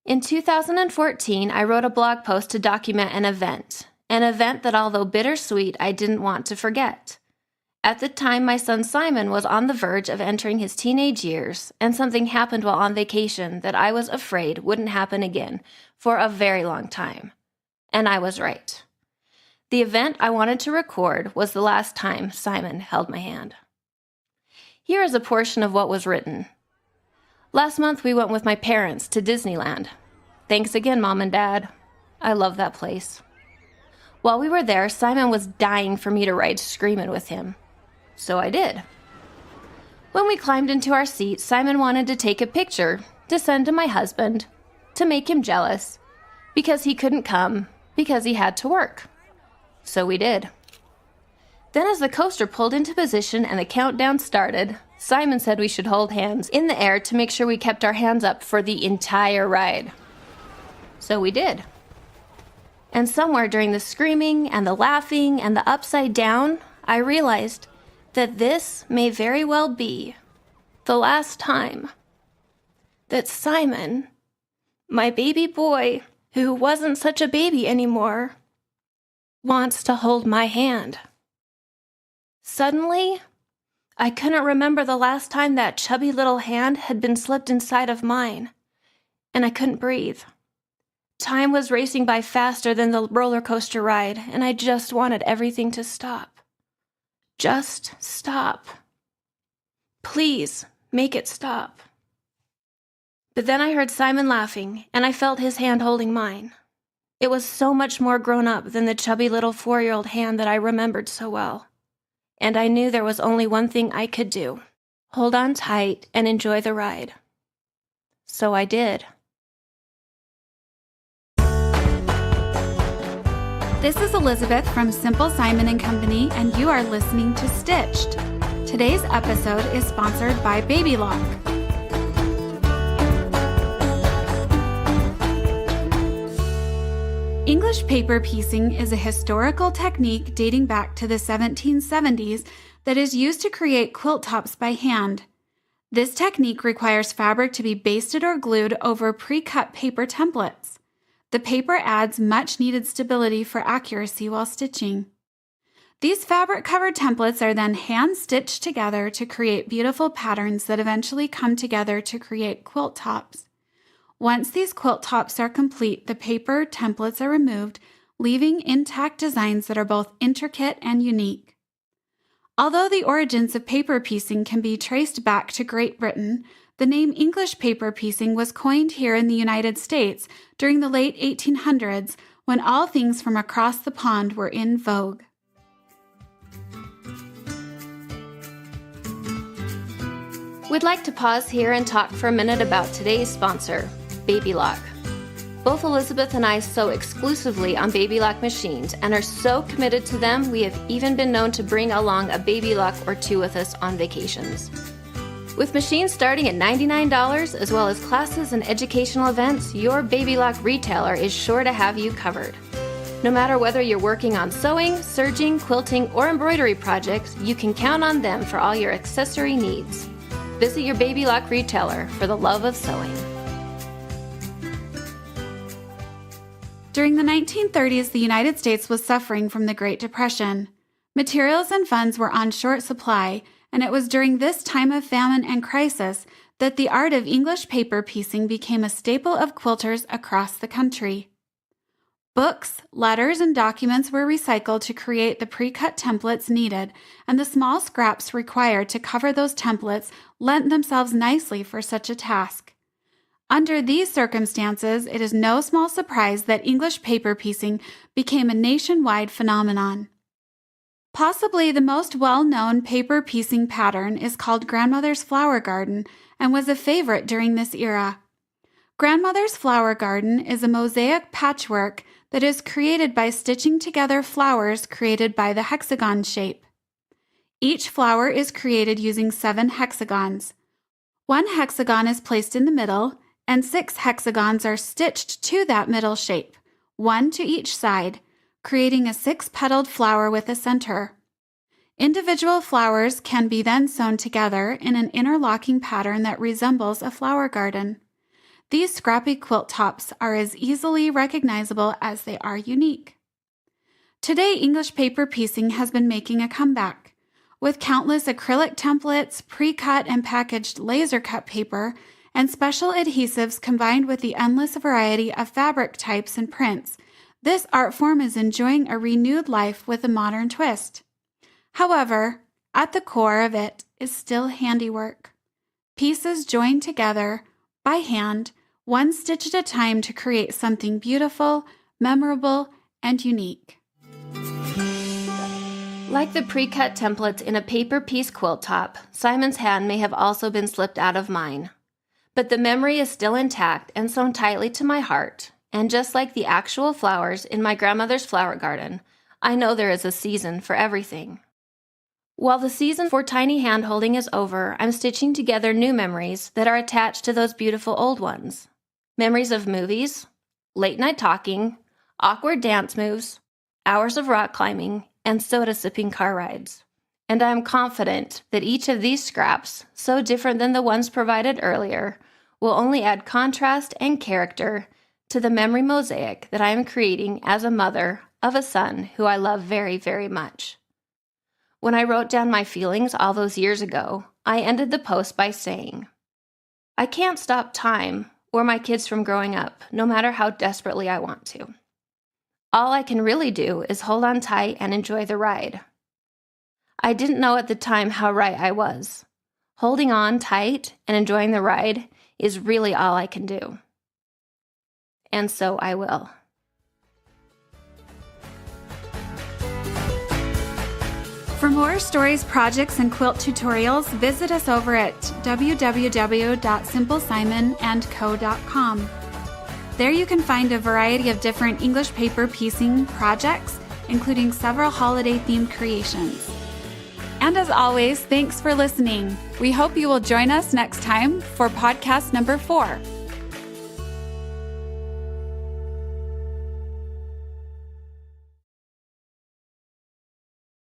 In 2014, I wrote a blog post to document an event that, although bittersweet, I didn't want to forget. At the time, my son Simon was on the verge of entering his teenage years, and something happened while on vacation that I was afraid wouldn't happen again for a very long time. And I was right. The event I wanted to record was the last time Simon held my hand. Here is a portion of what was written. Last month, we went with my parents to Disneyland. Thanks again, Mom and Dad. I love that place. While we were there, Simon was dying for me to ride Screamin' with him. So I did. When we climbed into our seat, Simon wanted to take a picture to send to my husband to make him jealous because he couldn't come because he had to work. So we did. Then as the coaster pulled into position and the countdown started, Simon said we should hold hands in the air to make sure we kept our hands up for the entire ride. So we did. And somewhere during the screaming and the laughing and the upside down, I realized that this may very well be the last time that Simon, my baby boy, who wasn't such a baby anymore, wants to hold my hand. Suddenly, I couldn't remember the last time that chubby little hand had been slipped inside of mine, and I couldn't breathe. Time was racing by faster than the roller coaster ride, and I just wanted everything to stop. Just stop. Please, make it stop. But then I heard Simon laughing, and I felt his hand holding mine. It was so much more grown up than the chubby little 4-year-old hand that I remembered so well. And I knew there was only one thing I could do. Hold on tight and enjoy the ride. So I did. This is Elizabeth from Simple Simon & Company, and you are listening to Stitched. Today's episode is sponsored by Baby Lock. English paper piecing is a historical technique dating back to the 1770s that is used to create quilt tops by hand. This technique requires fabric to be basted or glued over pre-cut paper templates. The paper adds much-needed stability for accuracy while stitching. These fabric-covered templates are then hand-stitched together to create beautiful patterns that eventually come together to create quilt tops. Once these quilt tops are complete, the paper templates are removed, leaving intact designs that are both intricate and unique. Although the origins of paper piecing can be traced back to Great Britain, the name English paper piecing was coined here in the United States during the late 1800s when all things from across the pond were in vogue. We'd like to pause here and talk for a minute about today's sponsor, Baby Lock. Both Elizabeth and I sew exclusively on Baby Lock machines and are so committed to them we have even been known to bring along a Baby Lock or two with us on vacations. With machines starting at $99 as well as classes and educational events, your Baby Lock retailer is sure to have you covered. No matter whether you're working on sewing, serging, quilting, or embroidery projects, you can count on them for all your accessory needs. Visit your Baby Lock retailer for the love of sewing. During the 1930s, the United States was suffering from the Great Depression. Materials and funds were on short supply, and it was during this time of famine and crisis that the art of English paper piecing became a staple of quilters across the country. Books, letters, and documents were recycled to create the pre-cut templates needed, and the small scraps required to cover those templates lent themselves nicely for such a task. Under these circumstances, it is no small surprise that English paper piecing became a nationwide phenomenon. Possibly the most well-known paper piecing pattern is called Grandmother's Flower Garden and was a favorite during this era. Grandmother's Flower Garden is a mosaic patchwork that is created by stitching together flowers created by the hexagon shape. Each flower is created using 7 hexagons. 1 hexagon is placed in the middle, and 6 hexagons are stitched to that middle shape, 1 to each side, creating a 6-petaled flower with a center. Individual flowers can be then sewn together in an interlocking pattern that resembles a flower garden. These scrappy quilt tops are as easily recognizable as they are unique. Today, English paper piecing has been making a comeback. With countless acrylic templates, pre-cut and packaged laser-cut paper, and special adhesives combined with the endless variety of fabric types and prints, this art form is enjoying a renewed life with a modern twist. However, at the core of it is still handiwork. Pieces joined together, by hand, one stitch at a time to create something beautiful, memorable, and unique. Like the pre-cut templates in a paper piece quilt top, Simon's hand may have also been slipped out of mine. But the memory is still intact and sewn tightly to my heart, and just like the actual flowers in my grandmother's flower garden, I know there is a season for everything. While the season for tiny hand-holding is over, I'm stitching together new memories that are attached to those beautiful old ones. Memories of movies, late-night talking, awkward dance moves, hours of rock climbing, and soda-sipping car rides. And I am confident that each of these scraps, so different than the ones provided earlier, will only add contrast and character to the memory mosaic that I am creating as a mother of a son who I love very, very much. When I wrote down my feelings all those years ago, I ended the post by saying, "I can't stop time or my kids from growing up, no matter how desperately I want to. All I can really do is hold on tight and enjoy the ride." I didn't know at the time how right I was. Holding on tight and enjoying the ride is really all I can do. And so I will. For more stories, projects, and quilt tutorials, visit us over at www.simplesimonandco.com. There you can find a variety of different English paper piecing projects, including several holiday-themed creations. And as always, thanks for listening. We hope you will join us next time for podcast number 4.